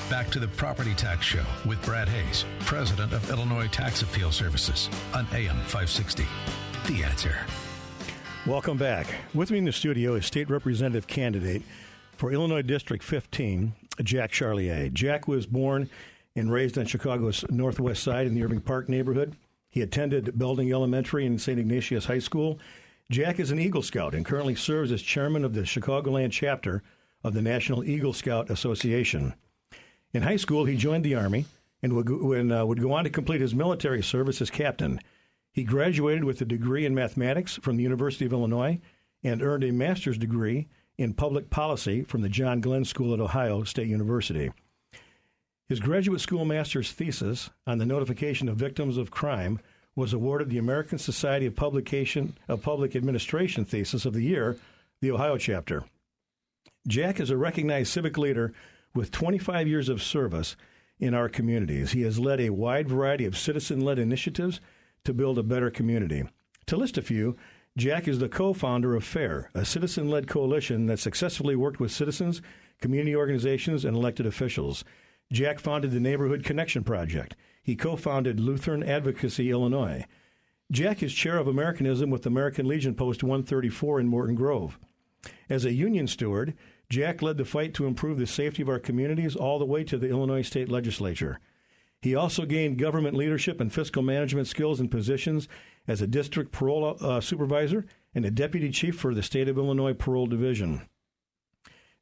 back to the Property Tax Show with Brad Hayes, president of Illinois Tax Appeal Services on AM 560. The Answer. Welcome back. With me in the studio is State Representative candidate for Illinois District 15, Jack Charlier. Jack was born and raised on Chicago's northwest side in the Irving Park neighborhood. He attended Belding Elementary and St. Ignatius High School. Jack is an Eagle Scout and currently serves as chairman of the Chicagoland chapter of the National Eagle Scout Association. In high school, he joined the Army and would go on to complete his military service as captain. He graduated with a degree in mathematics from the University of Illinois and earned a master's degree in public policy from the John Glenn School at Ohio State University. His graduate school master's thesis on the notification of victims of crime was awarded the American Society of Public Administration Thesis of the Year, the Ohio chapter. Jack is a recognized civic leader with 25 years of service in our communities. He has led a wide variety of citizen-led initiatives to build a better community. To list a few, Jack is the co-founder of FAIR, a citizen-led coalition that successfully worked with citizens, community organizations, and elected officials. Jack founded the Neighborhood Connection Project. He co-founded Lutheran Advocacy Illinois. Jack is chair of Americanism with American Legion Post 134 in Morton Grove. As a union steward, Jack led the fight to improve the safety of our communities all the way to the Illinois State Legislature. He also gained government leadership and fiscal management skills and positions as a district parole supervisor and a deputy chief for the State of Illinois Parole Division.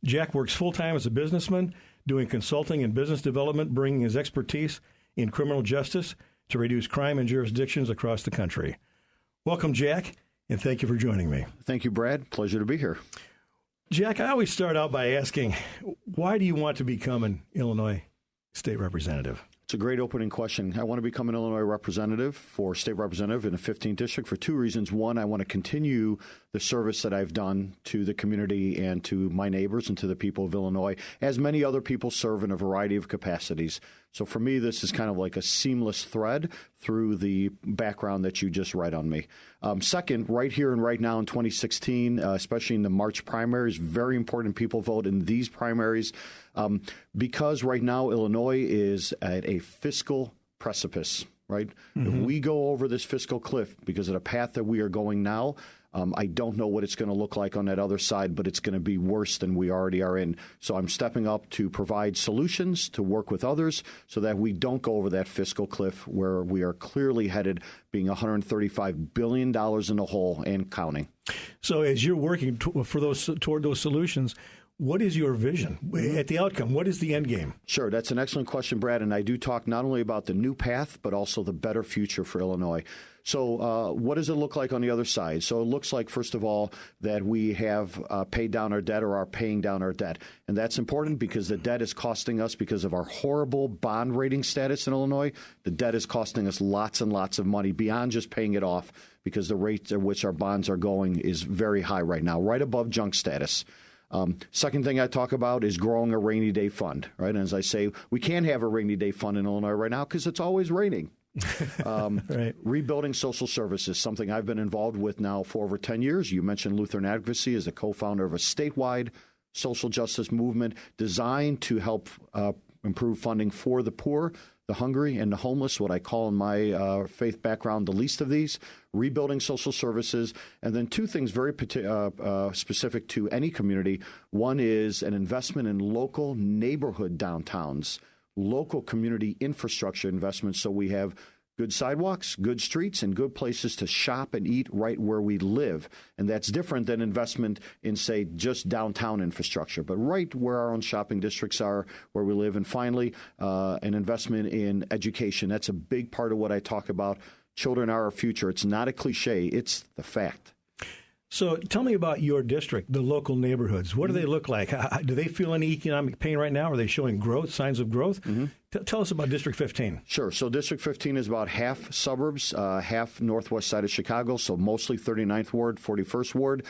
Jack works full-time as a businessman, doing consulting and business development, bringing his expertise in criminal justice to reduce crime in jurisdictions across the country. Welcome, Jack, and thank you for joining me. Thank you, Brad. Pleasure to be here. Jack, I always start out by asking, why do you want to become an Illinois state representative? It's a great opening question. I want to become an Illinois representative for state representative in the 15th district for two reasons. One, I want to continue the service that I've done to the community and to my neighbors and to the people of Illinois, as many other people serve in a variety of capacities. So for me, this is kind of like a seamless thread through the background that you just read on me. Second, right here and right now in 2016, especially in the March primaries, very important people vote in these primaries because right now Illinois is at a fiscal precipice, right? Mm-hmm. If we go over this fiscal cliff because of the path that we are going now, I don't know what it's going to look like on that other side, but it's going to be worse than we already are in. So I'm stepping up to provide solutions, to work with others so that we don't go over that fiscal cliff where we are clearly headed being $135 billion in the hole and counting. So as you're working toward those solutions, what is your vision at the outcome? What is the end game? Sure. That's an excellent question, Brad. And I do talk not only about the new path, but also the better future for Illinois. So what does it look like on the other side? So it looks like, first of all, that we have paid down our debt or are paying down our debt. And that's important because the debt is costing us because of our horrible bond rating status in Illinois. The debt is costing us lots and lots of money beyond just paying it off because the rate at which our bonds are going is very high right now, right above junk status. Second thing I talk about is growing a rainy day fund, right? And as I say, we can't have a rainy day fund in Illinois right now because it's always raining. Right. Rebuilding social services, something I've been involved with now for over 10 years. You mentioned Lutheran Advocacy as a co-founder of a statewide social justice movement designed to help improve funding for the poor, the hungry, and the homeless, what I call in my faith background the least of these, rebuilding social services, and then two things very specific to any community. One is an investment in local neighborhood downtowns, local community infrastructure investments so we have good sidewalks, good streets, and good places to shop and eat right where we live. And that's different than investment in, say, just downtown infrastructure, but right where our own shopping districts are, where we live. And finally, an investment in education. That's a big part of what I talk about. Children are our future. It's not a cliche. It's the fact. So tell me about your district, the local neighborhoods. What do they look like? Do they feel any economic pain right now? Are they showing growth, signs of growth? Mm-hmm. Tell us about District 15. Sure. So District 15 is about half suburbs, half northwest side of Chicago, so mostly 39th Ward, 41st Ward.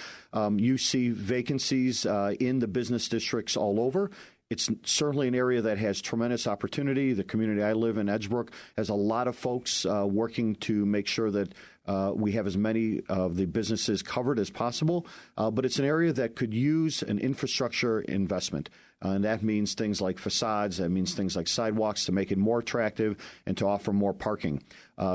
You see vacancies in the business districts all over. It's certainly an area that has tremendous opportunity. The community I live in, Edgebrook, has a lot of folks working to make sure that we have as many of the businesses covered as possible. But it's an area that could use an infrastructure investment. And that means things like facades. That means things like sidewalks to make it more attractive and to offer more parking.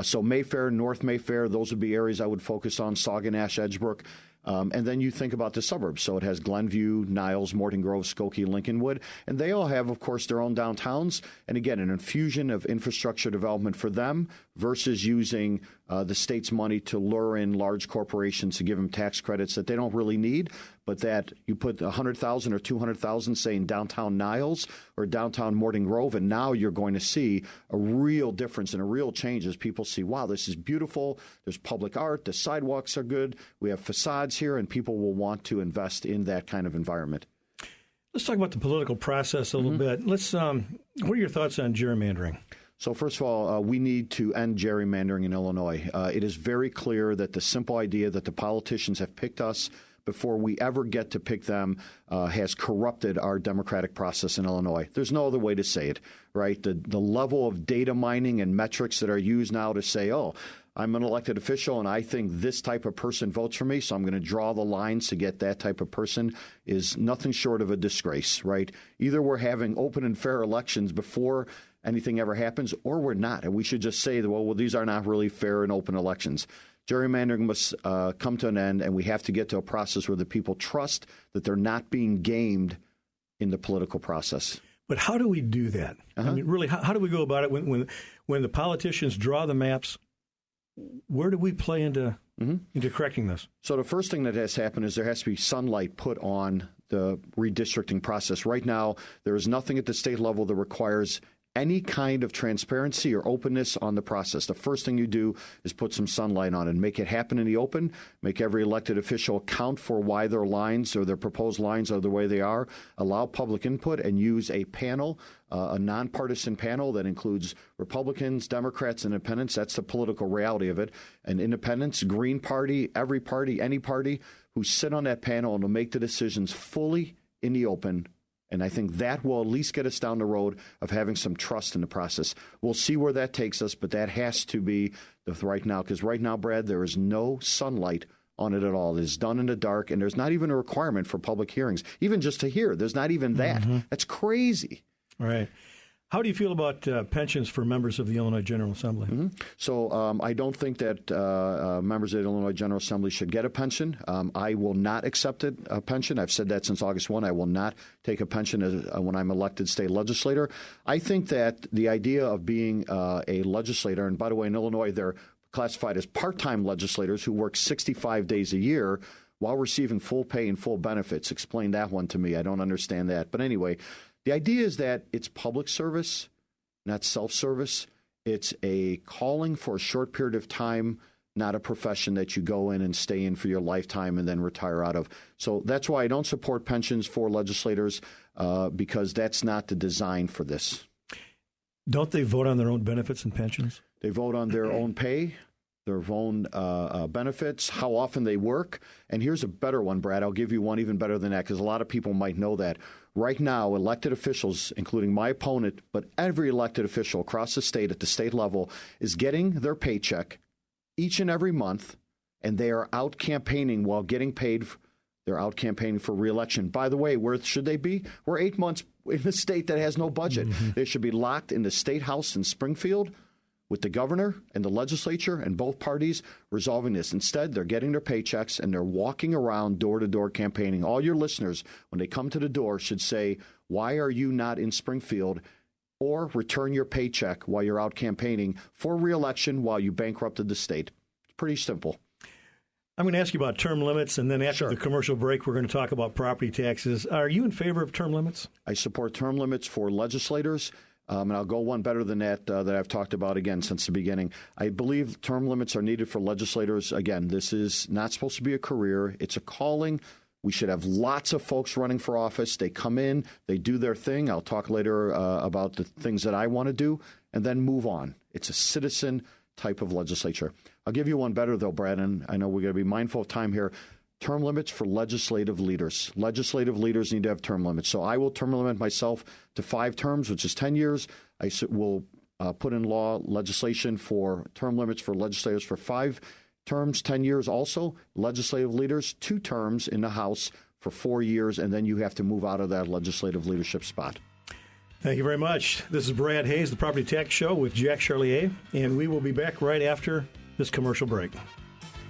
So Mayfair, North Mayfair, those would be areas I would focus on, Sauganash, Edgebrook. And then you think about the suburbs. So it has Glenview, Niles, Morton Grove, Skokie, Lincolnwood. And they all have, of course, their own downtowns. And again, an infusion of infrastructure development for them versus using the state's money to lure in large corporations to give them tax credits that they don't really need, but that you put $100,000 or $200,000, say, in downtown Niles or downtown Morton Grove, and now you're going to see a real difference and a real change as people see, wow, this is beautiful. There's public art. The sidewalks are good. We have facades here, and people will want to invest in that kind of environment. Let's talk about the political process a little bit. Let's. What are your thoughts on gerrymandering? So first of all, we need to end gerrymandering in Illinois. It is very clear that the simple idea that the politicians have picked us before we ever get to pick them has corrupted our democratic process in Illinois. There's no other way to say it, right? The level of data mining and metrics that are used now to say, oh, I'm an elected official and I think this type of person votes for me, so I'm going to draw the lines to get that type of person is nothing short of a disgrace, right? Either we're having open and fair elections before anything ever happens, or we're not. And we should just say that, well, these are not really fair and open elections. Gerrymandering must come to an end, and we have to get to a process where the people trust that they're not being gamed in the political process. But how do we do that? I mean, really, how do we go about it when the politicians draw the maps? Where do we play into correcting this? So the first thing that has happened is there has to be sunlight put on the redistricting process. Right now, there is nothing at the state level that requires any kind of transparency or openness on the process. The first thing you do is put some sunlight on it, make it happen in the open, make every elected official account for why their lines or their proposed lines are the way they are, allow public input, and use a panel, a nonpartisan panel that includes Republicans, Democrats, and independents. That's the political reality of it. And independents, Green Party, every party, any party, who sit on that panel and will make the decisions fully in the open. And I think that will at least get us down the road of having some trust in the process. We'll see where that takes us, but that has to be the right now. Because right now, Brad, there is no sunlight on it at all. It is done in the dark, and there's not even a requirement for public hearings, even just to hear. There's not even that. That's crazy. Right. How do you feel about pensions for members of the Illinois General Assembly? So I don't think that members of the Illinois General Assembly should get a pension. I will not accept a pension. I've said that since August 1. I will not take a pension when I'm elected state legislator. I think that the idea of being a legislator, and by the way, in Illinois, they're classified as part-time legislators who work 65 days a year while receiving full pay and full benefits. Explain that one to me. I don't understand that. But anyway, the idea is that it's public service, not self-service. It's a calling for a short period of time, not a profession that you go in and stay in for your lifetime and then retire out of. So that's why I don't support pensions for legislators, because that's not the design for this. Don't they vote on their own benefits and pensions? They vote on their own pay, their own benefits, how often they work. And here's a better one, Brad. I'll give you one even better than that, because a lot of people might know that. Right now, elected officials, including my opponent, but every elected official across the state at the state level, is getting their paycheck each and every month, and they are out campaigning while getting paid. They're out campaigning for re-election. By the way, where should they be? We're 8 months in a state that has no budget. They should be locked in the State House in Springfield with the governor and the legislature and both parties resolving this. Instead, they're getting their paychecks and they're walking around door-to-door campaigning. All your listeners, when they come to the door, should say, why are you not in Springfield? Or return your paycheck while you're out campaigning for re-election while you bankrupted the state. It's pretty simple. I'm going to ask you about term limits, and then after the commercial break, we're going to talk about property taxes. Are you in favor of term limits? I support term limits for legislators. And I'll go one better than that I've talked about again since the beginning. I believe term limits are needed for legislators. Again, this is not supposed to be a career. It's a calling. We should have lots of folks running for office. They come in, they do their thing. I'll talk later about the things that I want to do, and then move on. It's a citizen type of legislature. I'll give you one better, though, Brad, and I know we're going to be mindful of time here. term limits for legislative leaders. Legislative leaders need to have term limits. So I will term limit myself to 5 terms, which is 10 years. I will put in law legislation for term limits for legislators for 5 terms, 10 years also. Legislative leaders, 2 terms in the House for 4 years, and then you have to move out of that legislative leadership spot. Thank you very much. This is Brad Hayes, the Property Tax Show with Jack Charlier, and we will be back right after this commercial break.